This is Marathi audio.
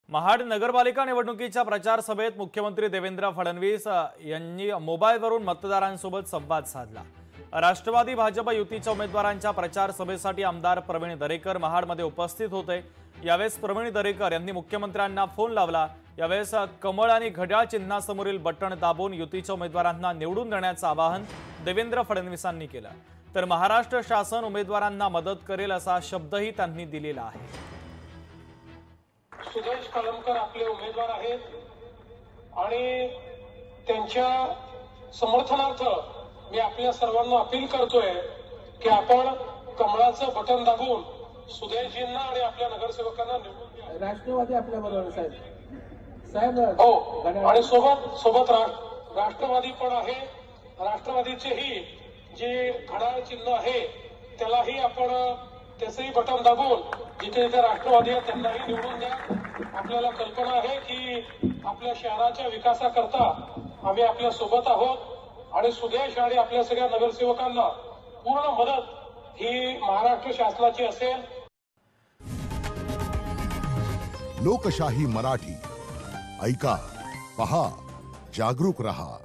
महाड नगरपालिका निवडणुकीच्या प्रचार सभेत मुख्यमंत्री देवेंद्र फडणवीस यांनी मोबाईलवरून मतदारांसोबत संवाद साधला। राष्ट्रवादी भाजप युतीच्या उमेदवारांच्या प्रचार सभेसाठी आमदार प्रवीण दरेकर महाडमध्ये उपस्थित होते। यावेळेस प्रवीण दरेकर यांनी मुख्यमंत्र्यांना फोन लावला। यावेळेस कमळ आणि घड्याळ चिन्हासमोरील बटण दाबून युतीच्या उमेदवारांना निवडून देण्याचं आवाहन देवेंद्र फडणवीसांनी केलं। तर महाराष्ट्र शासन उमेदवारांना मदत करेल असा शब्दही त्यांनी दिलेला आहे। सुदेश कळमकर आपले उमेदवार आहेत आणि त्यांच्या समर्थनार्थ मी आपल्या सर्वांना अपील करतोय की आपण कमळाचं बटन दाबून सुदेशजींना आणि आपल्या नगरसेवकांना निवडून द्या। राष्ट्रवादी आपल्या बरोबर साहेब हो, आणि सोबत राष्ट्रवादी पण आहे। राष्ट्रवादीचेही जे घड्याळ चिन्ह आहे त्यालाही आपण त्याचंही बटन दाबून जिथे जिथे राष्ट्रवादी आहे त्यांनाही निवडून द्या। आपल्याला कल्पना आहे की आपल्या शहराच्या विकासाकरता आम्ही आपल्या सोबत आहोत आणि सुदेश आणि आपल्या सगळ्या नगरसेवकांना पूर्ण मदत ही महाराष्ट्र शासनाची असेल। लोकशाही मराठी ऐका, पहा, जागरूक रहा।